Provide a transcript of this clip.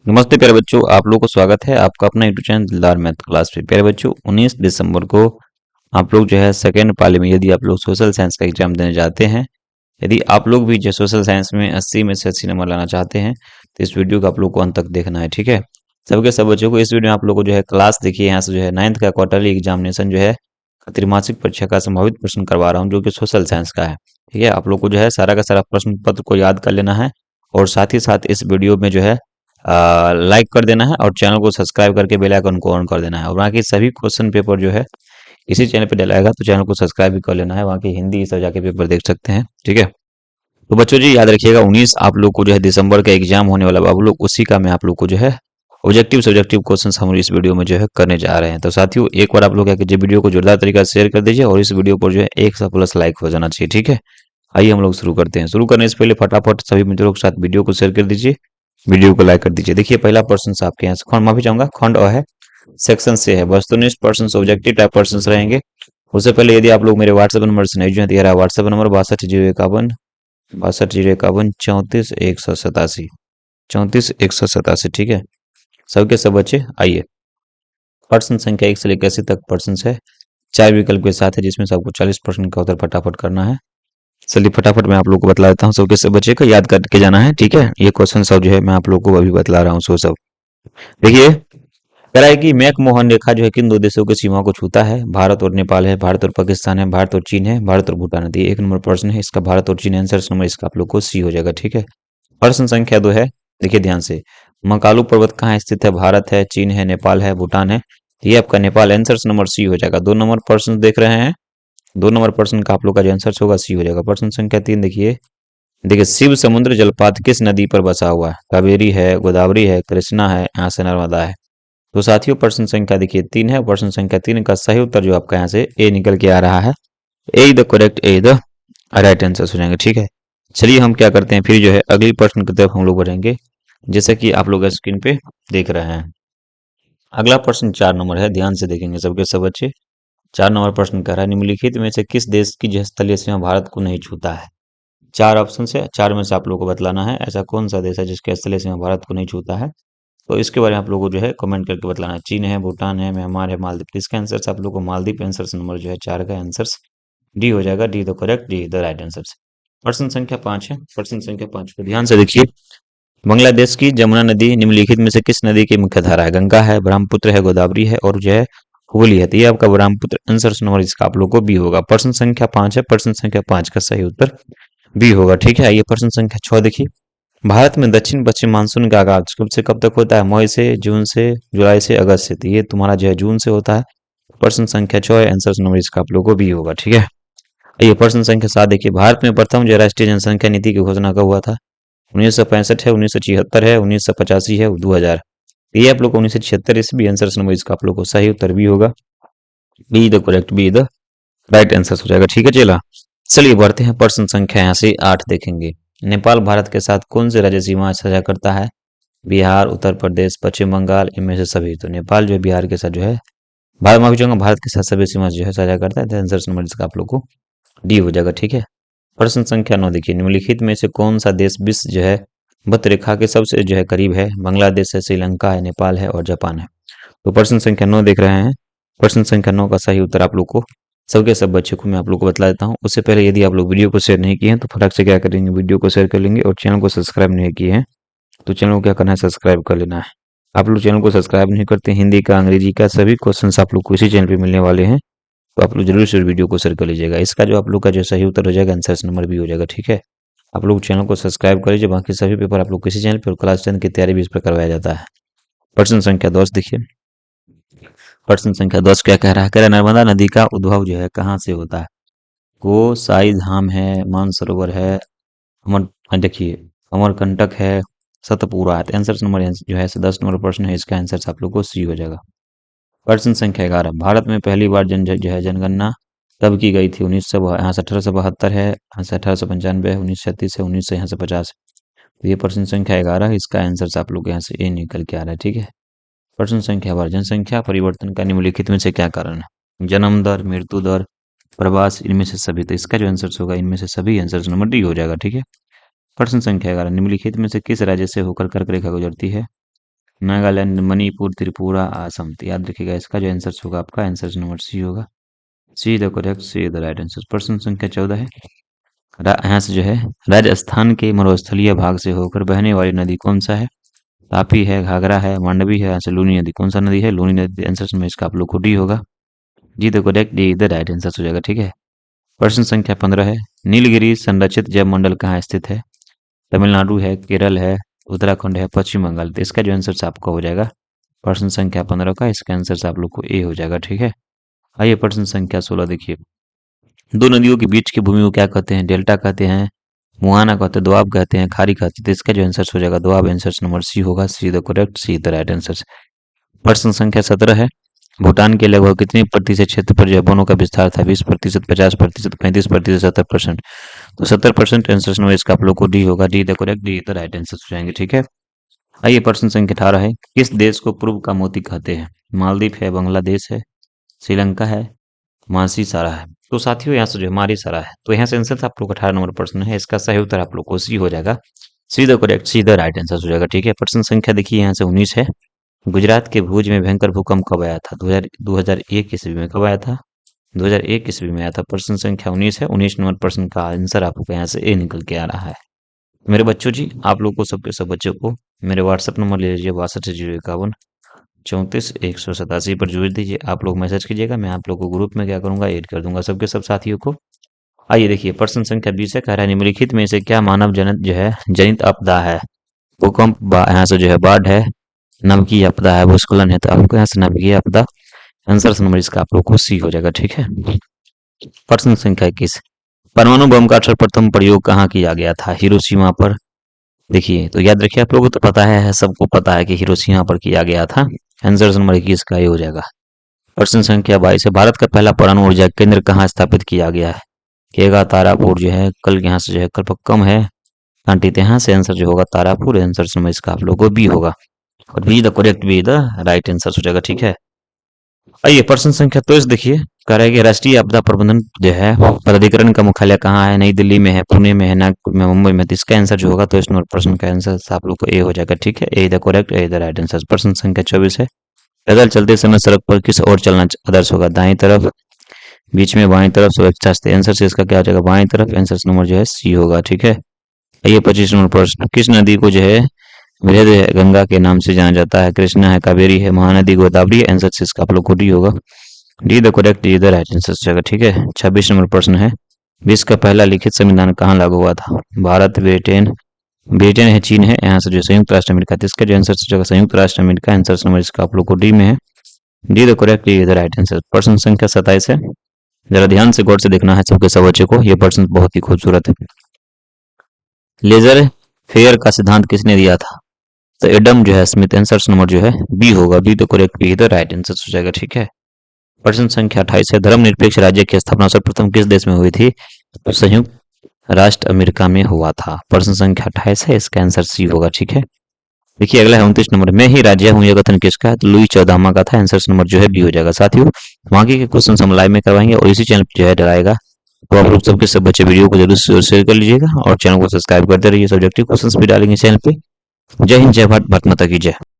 नमस्ते प्यारे बच्चों, आप लोगों को स्वागत है आपका अपना यूट्यूब चैनल दिलदार मैथ क्लास पे। प्यारे बच्चों, 19 दिसंबर को आप लोग जो है सेकेंड पाली में यदि आप लोग सोशल साइंस का एग्जाम देने जाते हैं, यदि आप लोग भी जो सोशल साइंस में 80 में से 80 नंबर लाना चाहते हैं तो इस वीडियो को आप लोग को अंत तक देखना है। ठीक है, सबके सब बच्चों को इस वीडियो में आप लोग को जो है क्लास देखिए, यहाँ से जो है 9th का क्वार्टरली एग्जामिनेशन जो है त्रैमासिक परीक्षा का संभावित प्रश्न करवा रहा हूँ जो कि सोशल साइंस का है। ठीक है, आप लोग को जो है सारा का सारा प्रश्न पत्र को याद कर लेना है और साथ ही साथ इस वीडियो में जो है लाइक कर देना है और चैनल को सब्सक्राइब करके बेल आइकन को ऑन कर देना है। और वहाँ के सभी क्वेश्चन पेपर जो है इसी चैनल पे डलाएगा, तो चैनल को सब्सक्राइब भी कर लेना है। वहाँ की हिंदी सब जाके पेपर देख सकते हैं। ठीक है, तो बच्चों जी याद रखिएगा 19 आप लोग को जो है दिसंबर का एग्जाम होने वाला, आप लोग उसी का मैं आप लोग को जो है ऑब्जेक्टिव सब्जेक्टिव क्वेश्चन हम इस वीडियो में जो है करने जा रहे हैं। तो साथियों एक बार आप लोग क्या कीजिए, वीडियो को जोरदार तरीका से शेयर कर दीजिए और इस वीडियो पर जो है 100+ लाइक हो जाना चाहिए। ठीक है, आइए हम लोग शुरू करते हैं। शुरू करने से पहले फटाफट सभी मित्रों के साथ वीडियो को शेयर कर दीजिए, वीडियो को लाइक कर दीजिए। देखिए पहला प्रश्न आपके यहाँ से खंड माफी चाहूंगा, खंड अ है, सेक्शन से है, वस्तुनिष्ठ प्रश्न ऑब्जेक्टिव टाइप प्रश्न रहेंगे। उससे पहले यदि आप लोग मेरे व्हाट्सएप नंबर से नहीं जुड़े, दिया व्हाट्सएप नंबर 620151 64 187 34 187। ठीक है, सबके सब बच्चे आइए। प्रश्न संख्या 1 से लेकर 80 तक प्रश्न है, 4 विकल्प के साथ है जिसमें से आपको 40 प्रश्न का उत्तर फटाफट करना है। चलिए फटाफट मैं आप लोग को बतला देता हूँ, सबके सब बच्चे को याद करके जाना है। ठीक है, ये क्वेश्चन सब जो है मैं आप लोग को अभी बतला रहा हूँ सो सब देखिए। कह रहा है कि मैकमोहन रेखा जो है किन दो देशों की सीमा को छूता है? भारत और नेपाल है, भारत और पाकिस्तान है, भारत और चीन है, भारत और भूटान है। तो ये 1 नंबर प्रश्न है, इसका भारत और चीन आंसर नंबर इसका आप लोग को सी हो जाएगा। ठीक है, प्रश्न संख्या 2 है, देखिए ध्यान से, मकालू पर्वत कहाँ स्थित है? भारत है, चीन है, नेपाल है, भूटान है। तो ये आपका नेपाल आंसर नंबर सी हो जाएगा। 2 नंबर प्रश्न देख रहे हैं, 2 नंबर प्रश्न का आप लोग का जो आंसर होगा सी हो जाएगा। प्रश्न संख्या 3 देखिए, देखिए शिव समुद्र जलपात किस नदी पर बसा हुआ है? कावेरी है, गोदावरी है, कृष्णा है, यहाँ से नर्मदा है। तो साथियों प्रश्न संख्या देखिए 3 है, प्रश्न संख्या 3 का सही उत्तर जो आपका यहाँ से ए निकल के आ रहा है। A the correct, A the right answer हो जाएंगे। ठीक है, चलिए हम क्या करते हैं फिर जो है अगली प्रश्न की तरफ हम लोग बढ़ेंगे, जैसे कि आप लोग स्क्रीन पे देख रहे हैं। अगला प्रश्न 4 नंबर है, ध्यान से देखेंगे सबके सब बच्चे। 4 नंबर प्रश्न कह रहा है, निम्नलिखित में से किस देश की जो है स्थलीय सीमा भारत को नहीं छूता है? 4 ऑप्शन है, 4 में से आप लोगों को बतलाना है ऐसा कौन सा देश है जिसके स्थलीय सीमा भारत को नहीं छूता है। तो इसके बारे में आप लोगों को जो है कमेंट करके बतलाना है। चीन है, भूटान है, म्यांमार है, मालदीव। तो इसका आंसर आप लोग को मालदीव आंसर नंबर जो है 4 का आंसर डी हो जाएगा। D the correct, D the right answer. प्रश्न संख्या 5 है, प्रश्न संख्या 5 को ध्यान से देखिए। बांग्लादेश की जमुना नदी निम्नलिखित में से किस नदी की मुख्य धारा है? गंगा है, ब्रह्मपुत्र है, गोदावरी है और जो है हुगली है। तो ये आपका ब्रह्मपुत्र आंसर नंबर इसका आप लोग को बी होगा। प्रश्न संख्या 5 है, प्रश्न संख्या 5 का सही उत्तर बी होगा। ठीक है, ये प्रश्न संख्या 6 देखिए। भारत में दक्षिण पश्चिम मानसून का आगाज कब से कब तक होता है? मई से, जून से, जुलाई से, अगस्त से। तो ये तुम्हारा जो है जून से होता है। प्रश्न संख्या 6 है, आंसर नंबर इसका आप लोग को बी होगा। ठीक है, ये प्रश्न संख्या 7 देखिए। भारत में प्रथम जो राष्ट्रीय जनसंख्या नीति की घोषणा कब हुआ था? 1965 है, 1976 है, 1985 है, 2000। ये आप लोग को 1976 ईस्वी आंसर नंबर इसका आप लोग को सही उत्तर भी होगा। Be the correct, be the right answer हो जाएगा। ठीक है, चला चलिए बढ़ते हैं। प्रश्न संख्या यहाँ से 8 देखेंगे। नेपाल भारत के साथ कौन से राज्य सीमा साझा करता है? बिहार, उत्तर प्रदेश, पश्चिम बंगाल, इनमें से सभी। तो नेपाल जो है बिहार के साथ जो है, भारत माफी चाहूंगा, भारत के साथ सभी सीमा जो है साझा करता है। तो आंसर नंबर इसका आप लोग को डी हो जाएगा। ठीक है, प्रश्न संख्या 9 देखिए। निम्नलिखित में से कौन सा देश विश्व जो है भूमध्य रेखा के सबसे जो है करीब है? बांग्लादेश है, श्रीलंका है, नेपाल है और जापान है। तो प्रश्न संख्या 9 देख रहे हैं, प्रश्न संख्या 9 का सही उत्तर आप लोग को सबके सब बच्चों को मैं आप लोग को बतला देता हूँ। उससे पहले यदि आप लोग वीडियो को शेयर नहीं किए हैं तो फटाक से क्या करेंगे, वीडियो को शेयर कर लेंगे और चैनल को सब्सक्राइब नहीं किए हैं तो चैनल को क्या करना है, सब्सक्राइब कर लेना है। आप लोग चैनल को सब्सक्राइब नहीं करते, हिंदी का, अंग्रेजी का सभी क्वेश्चन आप लोग को इसी चैनल पे मिलने वाले हैं, तो आप लोग जरूर से वीडियो को शेयर कर लीजिएगा। इसका जो आप लोग का जो सही उत्तर हो जाएगा आंसर नंबर भी हो जाएगा। ठीक है, आप लोग चैनल को सब्सक्राइब कर लीजिए, बाकी सभी पेपर आप लोग किसी चैनल पर क्लास 10 की तैयारी भी इस पर करवाया जाता है। प्रश्न संख्या 10 देखिए। प्रश्न संख्या 10 क्या कह रहा है? कह रहा है नर्मदा नदी का उद्भव जो है कहाँ से होता है? गोसाई धाम है, मानसरोवर है, अमर देखिए अमरकंटक है, सतपुरा है। तो आंसर नंबर जो है 10 नंबर प्रश्न है, इसका आंसर आप लोग को सी हो जाएगा। प्रश्न संख्या 11, भारत में पहली बार जो है जनगणना कब की गई थी? 1900 यहाँ से 1872 है, यहाँ से 1895 है, 1936 है, 1900 यहाँ से 50। तो ये प्रश्न संख्या 11, इसका आंसर आप लोग यहाँ से ए निकल के आ रहा है। ठीक है, प्रश्न संख्या 12, जनसंख्या परिवर्तन का निम्नलिखित में से क्या कारण है? जन्म दर, मृत्यु दर, प्रवास, इनमें से सभी। तो इसका जो आंसर होगा इनमें से सभी, आंसर नंबर डी हो जाएगा। ठीक है, प्रश्न संख्या 11, निम्नलिखित में से किस राज्य से होकर कर्क रेखा गुजरती है? नागालैंड, मणिपुर, त्रिपुरा, असम। तो याद रखिएगा इसका जो आंसर होगा आपका आंसर नंबर सी होगा। See the correct, see the right answer. प्रश्न संख्या 14 है। यहाँ से जो है राजस्थान के मरुस्थलीय भाग से होकर बहने वाली नदी कौन सा है? तापी है, घाघरा है, मांडवी है, यहाँ से लूनी नदी। कौन सा नदी है? लूनी नदी। आंसर में इसका आप लोग को डी होगा। G the correct, D the right answer हो जाएगा। ठीक है। प्रश्न संख्या 15 है। नीलगिरी संरक्षित जैव मंडल कहाँ स्थित है? तमिलनाडु है, केरल है, उत्तराखंड है, पश्चिम बंगाल। तो इसका जो आंसर आपका हो जाएगा प्रश्न संख्या 15 का, इसका आंसर आप लोग को ए हो जाएगा। ठीक है। आइए प्रश्न संख्या 16 देखिए। दो नदियों के बीच की भूमि को क्या कहते हैं? डेल्टा कहते हैं, मुहाना कहते हैं, दोआब कहते हैं, खाड़ी कहते हैं। तो इसका जो आंसर हो जाएगा दोआब। आंसर नंबर सी होगा। See the correct, see the right answer. प्रश्न संख्या 17 है। भूटान के लगभग कितने प्रतिशत क्षेत्र पर जो है वनों का विस्तार था? 20%, 50%, 35%, 70%। तो 70% आंसर नंबर इसका आप लोग को डी होगा। D the correct, D the right answer हो जाएंगे। ठीक है। आइए प्रश्न संख्या 18 है। किस देश को पूर्व का मोती कहते हैं? मालदीव है, बांग्लादेश है, श्रीलंका है, मासी सारा है। तो साथियों यहाँ से जो हमारी सारा है, तो यहाँ से आंसर आप लोग 18 नंबर प्रश्न है, इसका सही उत्तर आप लोग को सी हो जाएगा। See the correct, see the right answer हो जाएगा। ठीक है। प्रश्न संख्या देखिए यहाँ से 19 है। गुजरात के भुज में भयंकर भूकंप कब आया था? 2001 ईस्वी में। कब आया था? 2001 ईस्वी में आया था। प्रश्न संख्या 19 है। 19 नंबर प्रश्न का आंसर आपको यहाँ से ए निकल के आ रहा है। मेरे बच्चों जी, आप लोग को सबके सब बच्चों को मेरे व्हाट्सएप नंबर ले लीजिए 62 34 187 पर जोड़ दीजिए। आप लोग मैसेज कीजिएगा, मैं आप लोग को ग्रुप में क्या करूंगा, ऐड कर दूंगा सबके सब साथियों को। आइए देखिए प्रश्न संख्या 20 है। कह रहा है निम्नलिखित में से क्या मानव जनित जो है जनित आपदा है? भूकंप, यहाँ से जो है बाढ़ है, नमकीय आपदा है, भूस्खलन है। तो आपको यहाँ से नमकीय आपदा आंसर नंबर इसका आप लोग को सी हो जाएगा। ठीक है। प्रश्न संख्या 21। परमाणु बम का सर्वप्रथम प्रयोग कहाँ किया गया था? हिरोशिमा पर। देखिए तो याद रखिए, आप लोगों को तो पता है, सबको पता है कि हिरोशिमा पर किया गया था। आंसर नंबर 21 का ये हो जाएगा। प्रश्न संख्या 22 है। भारत का पहला परमाणु ऊर्जा केंद्र कहाँ स्थापित किया गया है? केगा, तारापुर जो है, कल यहाँ से जो है कलपक्कम है, कांटी। यहाँ से आंसर जो होगा तारापुर। आंसर नंबर इसका आप लोगों को बी होगा और be the correct, be the right answer हो जाएगा। ठीक है। आइए प्रश्न संख्या 23 देखिए। कह रहा है कि राष्ट्रीय आपदा प्रबंधन जो है प्राधिकरण का मुख्यालय कहाँ है? नई दिल्ली में है, पुणे में है, नागपुर में, मुंबई में। तो इसका आंसर जो होगा तो इस नंबर प्रश्न का आंसर आप लोग को ए हो जाएगा। ठीक है। A the correct, A the right answer. प्रश्न संख्या 24 है। पैदल चलते समय सड़क पर किस ओर चलना आदर्श होगा? दाएं तरफ, बीच में, बाएं तरफ, सुरक्षा से। आंसर से इसका क्या हो जाएगा? बाएं तरफ। आंसर नंबर जो है सी होगा। ठीक है। आइए 25 नंबर प्रश्न। किस नदी को जो है बृहद गंगा के नाम से जाना जाता है? कृष्णा है, कावेरी है, महानदी, गोदावरी है। आंसर से इसका आप लोग को डी होगा। D the correct, D the right answer जाएगा। ठीक है। 26 नंबर प्रश्न है। विश्व का पहला लिखित संविधान कहाँ लागू हुआ था? भारत, ब्रिटेन, ब्रिटेन है, चीन है, यहाँ से जो संयुक्त राष्ट्र अमेरिका। तो इसका जो आंसर जाएगा संयुक्त राष्ट्र अमेरिका। आंसर नंबर इसका आप लोग को डी में है। D the correct, D the right answer. प्रश्न संख्या 27 है। जरा ध्यान से गौर से देखना है सबके सब बच्चे को, ये प्रश्न बहुत ही खूबसूरत है। लेजर फेयर का सिद्धांत किसने दिया था? तो एडम जो है स्मिथ। आंसर नंबर जो है बी होगा। Be the correct, be the right answer हो जाएगा। ठीक है। प्रश्न संख्या 28 है। धर्मनिरपेक्ष राज्य की स्थापना सर्वप्रथम किस देश में हुई थी? तो संयुक्त राष्ट्र अमेरिका में हुआ था। प्रश्न संख्या 28 है, इसका आंसर सी होगा। ठीक है। देखिए अगला है 29 नंबर। मैं ही राज्य हूँ, यह कथन किसका है? तो लुई चौदामा का था। आंसर नंबर जो है बी हो जाएगा। साथियों बाकी के क्वेश्चन हम लाइव में करवाएंगे और इसी चैनल पर जो है डराएगा, तो आप लोग सबके सब बच्चे वीडियो को जरूर शेयर कर लीजिएगा और चैनल को सब्सक्राइब करते रहिए। सब्जेक्टिव क्वेश्चंस भी डालेंगे चैनल पे। जय हिंद, जय भारत, भारत माता की जय।